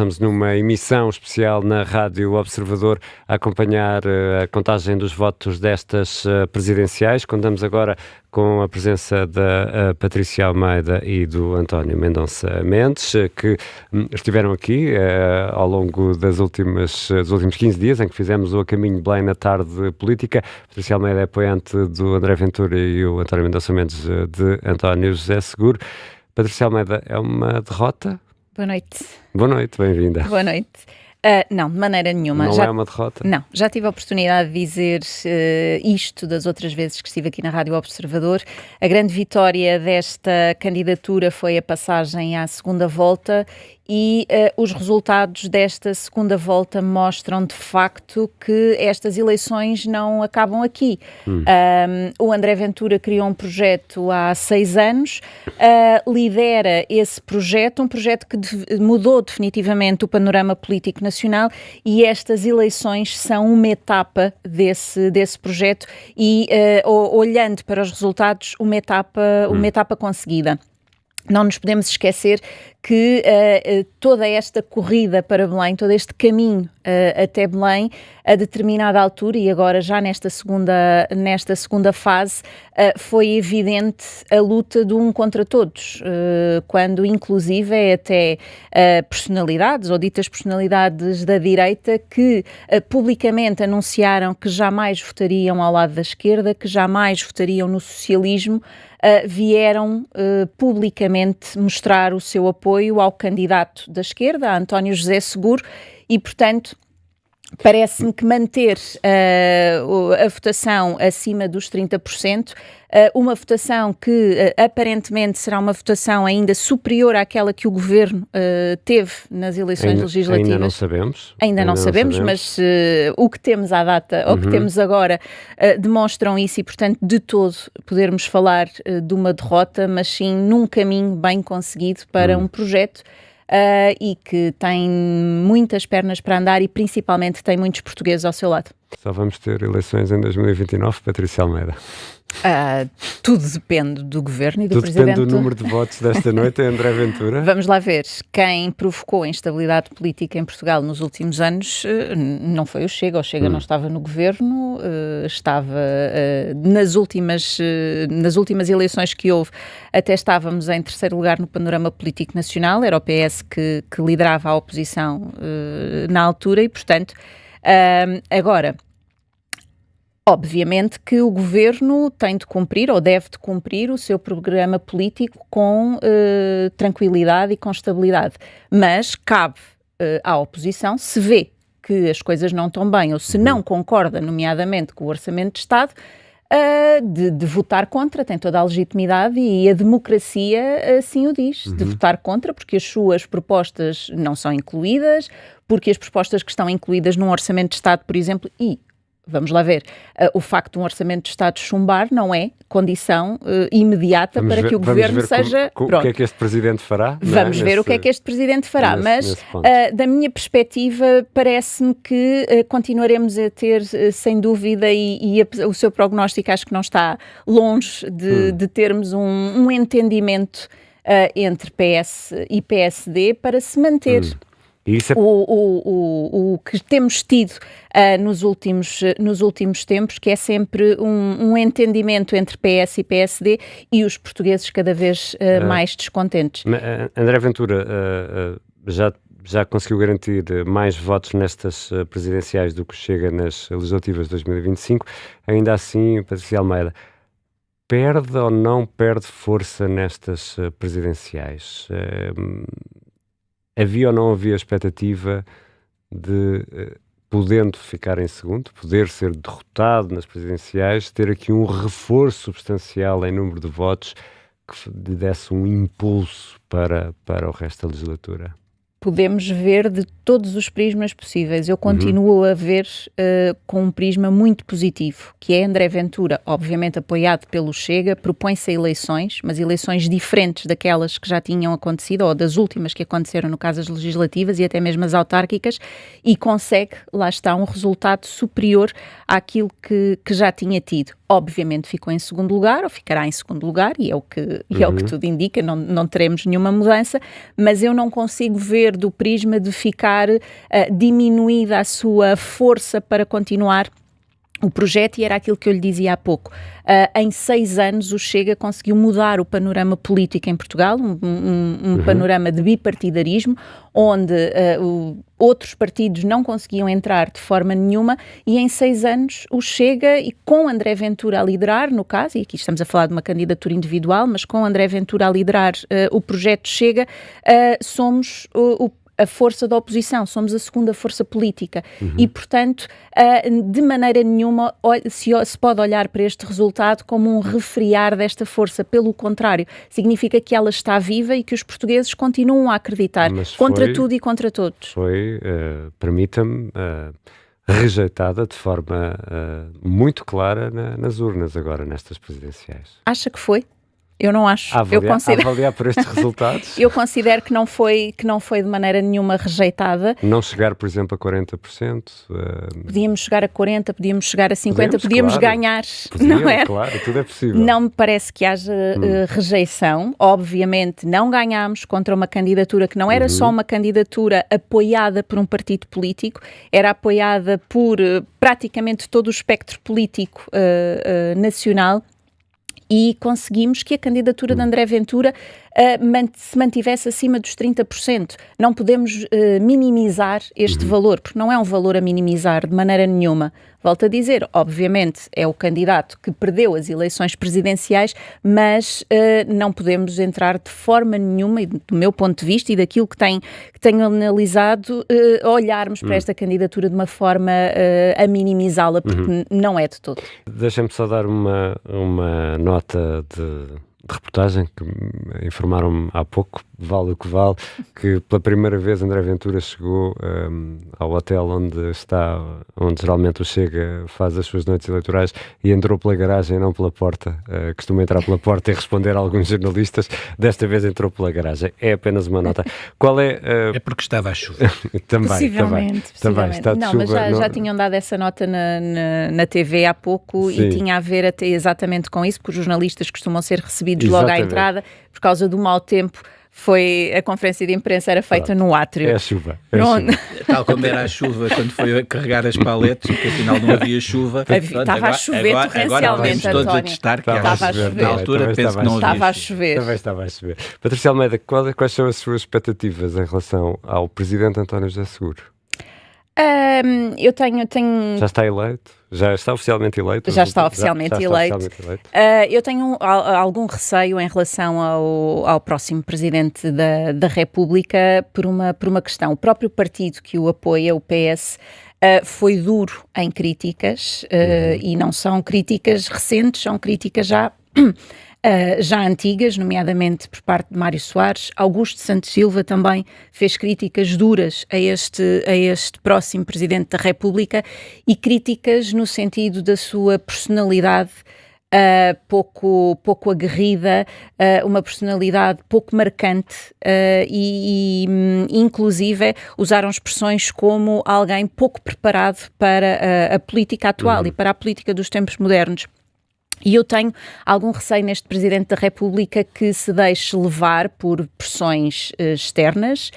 Estamos numa emissão especial na Rádio Observador a acompanhar a contagem dos votos destas presidenciais. Contamos agora com a presença da Patrícia Almeida e do António Mendonça Mendes, que estiveram aqui ao longo dos últimos 15 dias, em que fizemos o A Caminho de Belém na tarde política. Patrícia Almeida é apoiante do André Ventura e o António Mendonça Mendes de António José Seguro. Patrícia Almeida, é uma derrota? Boa noite. Boa noite, bem-vinda. Boa noite. Não, de maneira nenhuma. Não é uma derrota? Não, já tive a oportunidade de dizer isto das outras vezes que estive aqui na Rádio Observador. A grande vitória desta candidatura foi a passagem à segunda volta e os resultados desta segunda volta mostram de facto que estas eleições não acabam aqui. O André Ventura criou um projeto há 6 anos, lidera esse projeto, um projeto que mudou definitivamente o panorama político nacional, e estas eleições são uma etapa desse projeto e, olhando para os resultados, uma etapa conseguida. Não nos podemos esquecer que toda esta corrida para Belém, todo este caminho até Belém, a determinada altura, e agora já nesta segunda fase, foi evidente a luta de um contra todos, quando inclusive até personalidades, ou ditas personalidades da direita, que publicamente anunciaram que jamais votariam ao lado da esquerda, que jamais votariam no socialismo, vieram publicamente mostrar o seu apoio ao candidato da esquerda, António José Seguro, e, portanto, parece-me que manter a votação acima dos 30%, uma votação que aparentemente será uma votação ainda superior àquela que o Governo teve nas eleições legislativas. Ainda não sabemos. Ainda não sabemos, mas o que temos à data, ou o que temos agora, demonstram isso, e, portanto, de todo podermos falar de uma derrota, mas sim num caminho bem conseguido para um projeto e que tem muitas pernas para andar, e principalmente tem muitos portugueses ao seu lado. Só vamos ter eleições em 2029, Patrícia Almeida? Tudo depende do Governo e do Tudo Presidente. Depende do número de votos desta noite, é André Ventura? Vamos lá ver. Quem provocou a instabilidade política em Portugal nos últimos anos não foi o Chega. O Chega não estava no Governo, estava nas últimas eleições que houve, até estávamos em terceiro lugar no panorama político nacional. Era o PS que liderava a oposição na altura, e, portanto, agora, obviamente que o Governo tem de cumprir, ou deve de cumprir, o seu programa político com tranquilidade e com estabilidade. Mas cabe à oposição, se vê que as coisas não estão bem, ou se não concorda, nomeadamente, com o Orçamento de Estado, de votar contra. Tem toda a legitimidade, e a democracia assim o diz, de votar contra, porque as suas propostas não são incluídas, porque as propostas que estão incluídas num Orçamento de Estado, por exemplo, vamos lá ver, o facto de um Orçamento de Estado chumbar não é condição imediata para que o Governo seja... O que é que este Presidente fará? Vamos ver o que é que este Presidente fará, mas da minha perspectiva parece-me que continuaremos a ter, sem dúvida, e o seu prognóstico acho que não está longe de termos um entendimento entre PS e PSD para se manter. Isso é... O que temos tido nos últimos tempos, que é sempre um entendimento entre PS e PSD, e os portugueses cada vez mais descontentes. André Ventura já conseguiu garantir mais votos nestas presidenciais do que Chega nas legislativas de 2025. Ainda assim, Patrícia Almeida, perde ou não perde força nestas presidenciais? Havia ou não havia expectativa de, podendo ficar em segundo, poder ser derrotado nas presidenciais, ter aqui um reforço substancial em número de votos que lhe desse um impulso para o resto da legislatura? Podemos ver de todos os prismas possíveis. Eu continuo a ver com um prisma muito positivo, que é André Ventura, obviamente apoiado pelo Chega, propõe-se a eleições, mas eleições diferentes daquelas que já tinham acontecido, ou das últimas que aconteceram no caso das legislativas e até mesmo as autárquicas, e consegue, lá está, um resultado superior àquilo que já tinha tido. Obviamente ficou em segundo lugar, ou ficará em segundo lugar, e é o que tudo indica, não teremos nenhuma mudança, mas eu não consigo ver ver do prisma de ficar diminuída a sua força para continuar o projeto, e era aquilo que eu lhe dizia há pouco. Em 6 anos o Chega conseguiu mudar o panorama político em Portugal, um panorama de bipartidarismo, onde outros partidos não conseguiam entrar de forma nenhuma, e em 6 anos o Chega, e com André Ventura a liderar, no caso, e aqui estamos a falar de uma candidatura individual, mas com André Ventura a liderar o projeto Chega, somos a força da oposição, somos a segunda força política e, portanto, de maneira nenhuma se pode olhar para este resultado como um refriar desta força. Pelo contrário, significa que ela está viva e que os portugueses continuam a acreditar contra tudo e contra todos. Foi, permita-me, rejeitada de forma muito clara nas urnas agora, nestas presidenciais. Acha que foi? Eu não acho. A avaliar por estes resultados? Eu considero que não foi de maneira nenhuma rejeitada. Não chegar, por exemplo, a 40%? Podíamos chegar a 40%, podíamos chegar a 50%, podíamos claro, ganhar, não é? Claro, tudo é possível. Não me parece que haja rejeição. Obviamente não ganhámos contra uma candidatura que não era só uma candidatura apoiada por um partido político, era apoiada por praticamente todo o espectro político nacional. E conseguimos que a candidatura de André Ventura se mantivesse acima dos 30%. Não podemos minimizar este valor, porque não é um valor a minimizar de maneira nenhuma. Volto a dizer, obviamente é o candidato que perdeu as eleições presidenciais, mas não podemos entrar de forma nenhuma, e do meu ponto de vista e daquilo que tenho analisado, olharmos para esta candidatura de uma forma a minimizá-la, porque não é de todo. Deixem-me só dar uma nota de reportagem que informaram-me há pouco, vale o que vale, que pela primeira vez André Ventura chegou ao hotel onde geralmente o Chega faz as suas noites eleitorais, e entrou pela garagem, não pela porta. Costuma entrar pela porta e responder a alguns jornalistas. Desta vez entrou pela garagem. É apenas uma nota. Qual é... É porque estava à chuva. Possivelmente. Está de não, chuva, mas já tinham dado essa nota na TV há pouco. Sim. E tinha a ver até exatamente com isso, porque os jornalistas costumam ser recebidos logo à entrada, por causa do mau tempo. A conferência de imprensa era feita no átrio. É a chuva. Tal como era a chuva quando foi a carregar as paletes, que afinal não havia chuva. Estava a chover torrencialmente, António. Todos a testar que estava a chover. Na altura penso que não havia. Estava a chover. Também estava a chover. Patrícia Almeida, quais são as suas expectativas em relação ao Presidente António José Seguro? Eu tenho... Já está eleito? Já está oficialmente eleito? Já está oficialmente eleito. Eu tenho algum receio em relação ao próximo Presidente da República por uma questão. O próprio partido que o apoia, o PS, foi duro em críticas, e não são críticas recentes, são críticas já antigas, nomeadamente por parte de Mário Soares. Augusto Santos Silva também fez críticas duras a este próximo Presidente da República, e críticas no sentido da sua personalidade pouco aguerrida, uma personalidade pouco marcante, e inclusive usaram expressões como alguém pouco preparado para a política atual e para a política dos tempos modernos. E eu tenho algum receio neste Presidente da República que se deixe levar por pressões externas,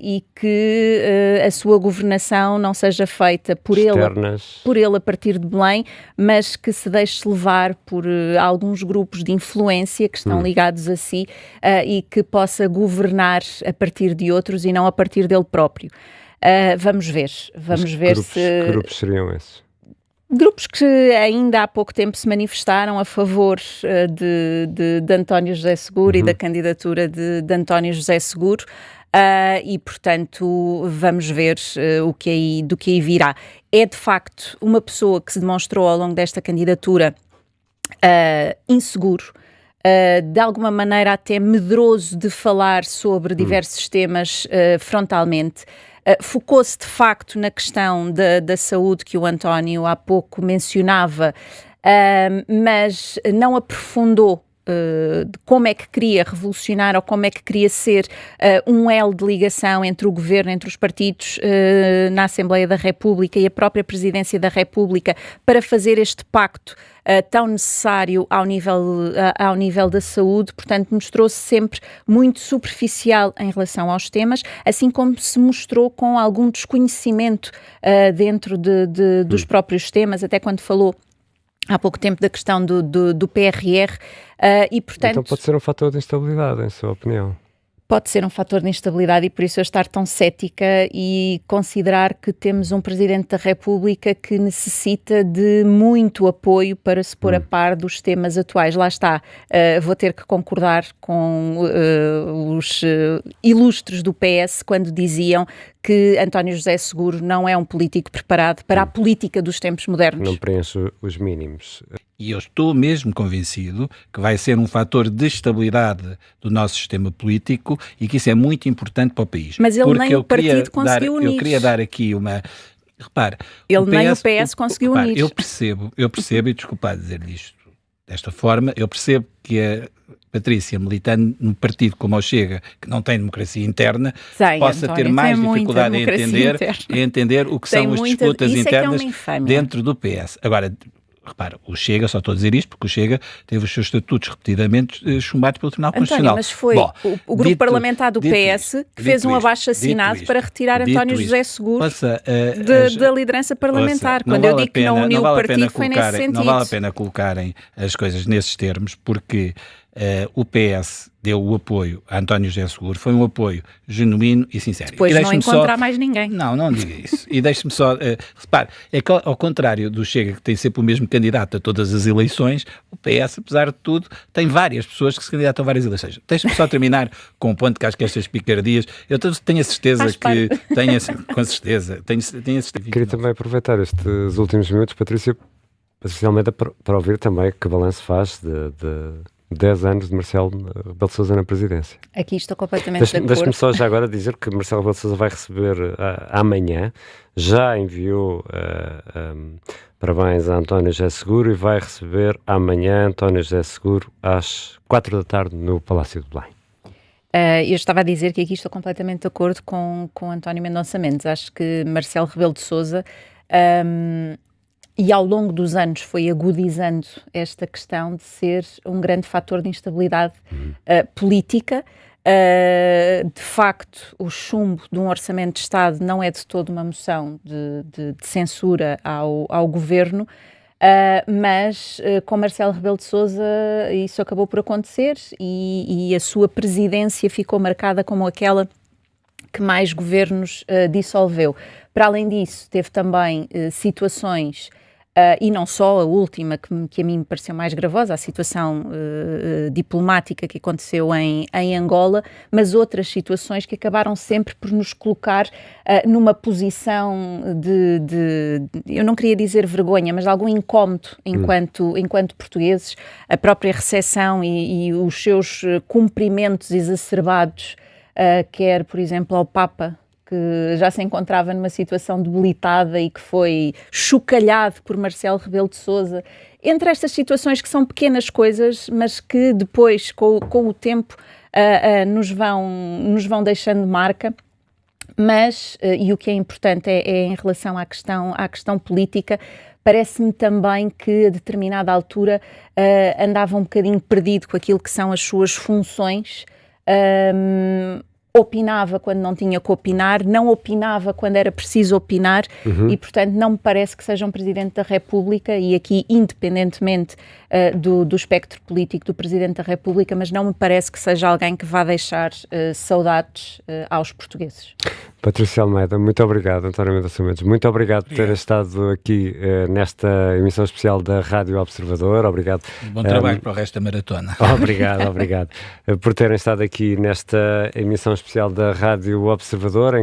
e que a sua governação não seja feita por ele a partir de Belém, mas que se deixe levar por alguns grupos de influência que estão ligados a si, e que possa governar a partir de outros e não a partir dele próprio. Vamos ver. Que grupos seriam esses? Grupos que ainda há pouco tempo se manifestaram a favor de António José Seguro e da candidatura de António José Seguro, e, portanto, vamos ver do que aí virá. É, de facto, uma pessoa que se demonstrou ao longo desta candidatura inseguro, de alguma maneira até medroso de falar sobre diversos temas frontalmente. Focou-se de facto na questão da saúde que o António há pouco mencionava, mas não aprofundou de como é que queria revolucionar ou como é que queria ser um elo de ligação entre o governo, entre os partidos na Assembleia da República e a própria Presidência da República para fazer este pacto tão necessário ao nível da saúde. Portanto, mostrou-se sempre muito superficial em relação aos temas, assim como se mostrou com algum desconhecimento dentro dos próprios temas, até quando falou há pouco tempo da questão do PRR, e portanto... Então pode ser um fator de instabilidade, em sua opinião? Pode ser um fator de instabilidade e por isso eu estar tão cética e considerar que temos um Presidente da República que necessita de muito apoio para se pôr a par dos temas atuais. Lá está, vou ter que concordar com os ilustres do PS quando diziam que António José Seguro não é um político preparado para a política dos tempos modernos. Não preenche os mínimos. E eu estou mesmo convencido que vai ser um fator de estabilidade do nosso sistema político e que isso é muito importante para o país. Mas ele nem o partido conseguiu unir. Eu queria dar aqui uma... Repare... Ele nem o PS conseguiu unir. Eu percebo, e desculpa dizer isto desta forma, eu percebo que a Patrícia, militando num partido como o Chega, que não tem democracia interna, possa ter mais dificuldade em entender o que são as disputas internas dentro do PS. Agora, repara, o Chega, só estou a dizer isto porque o Chega teve os seus estatutos repetidamente chumbados pelo Tribunal Constitucional. Mas foi o grupo parlamentar do PS que fez um abaixo-assinado para retirar António José Seguro da liderança parlamentar. Quando eu digo que não uniu o partido, foi nesse sentido. Não vale a pena colocarem as coisas nesses termos, porque o PS deu o apoio a António José Seguro, foi um apoio genuíno e sincero. Depois não encontrar mais ninguém. Não diga isso. E deixe-me só, repare, é que ao contrário do Chega, que tem sempre o mesmo candidato a todas as eleições, o PS, apesar de tudo, tem várias pessoas que se candidatam a várias eleições. Deixe-me só terminar com um ponto que acho que estas picardias, eu tenho a certeza com certeza, tenho a certeza. Queria também aproveitar estes últimos minutos, Patrícia Almeida, para ouvir também que balanço faz de 10 anos de Marcelo Rebelo de Sousa na presidência. Aqui estou completamente de acordo. Deixe-me só já agora dizer que Marcelo Rebelo de Sousa vai receber amanhã, já enviou parabéns a António José Seguro e vai receber amanhã António José Seguro às 4 da tarde no Palácio de Belém. Eu estava a dizer que aqui estou completamente de acordo com António Mendonça Mendes. Acho que Marcelo Rebelo de Sousa... e ao longo dos anos foi agudizando esta questão de ser um grande fator de instabilidade política. De facto, o chumbo de um orçamento de Estado não é de todo uma moção de censura ao governo, mas com Marcelo Rebelo de Sousa isso acabou por acontecer e a sua presidência ficou marcada como aquela que mais governos dissolveu. Para além disso, teve também situações... e não só a última, que a mim me pareceu mais gravosa, a situação diplomática que aconteceu em Angola, mas outras situações que acabaram sempre por nos colocar numa posição eu não queria dizer vergonha, mas de algum incómodo enquanto portugueses. A própria recessão e os seus cumprimentos exacerbados, quer, por exemplo, ao Papa, que já se encontrava numa situação debilitada e que foi chocalhado por Marcelo Rebelo de Sousa. Entre estas situações que são pequenas coisas, mas que depois, com o tempo, nos vão deixando marca. Mas, e o que é importante é em relação à questão política, parece-me também que a determinada altura andava um bocadinho perdido com aquilo que são as suas funções, opinava quando não tinha que opinar, não opinava quando era preciso opinar e, portanto, não me parece que seja um Presidente da República, e aqui, independentemente do espectro político do Presidente da República, mas não me parece que seja alguém que vá deixar saudades aos portugueses. Patrícia Almeida, muito obrigado. António Mendonça Mendes, muito obrigado por ter estado aqui nesta emissão especial da Rádio Observador. Obrigado. Bom trabalho para o resto da maratona. Obrigado por terem estado aqui nesta emissão especial da Rádio Observador.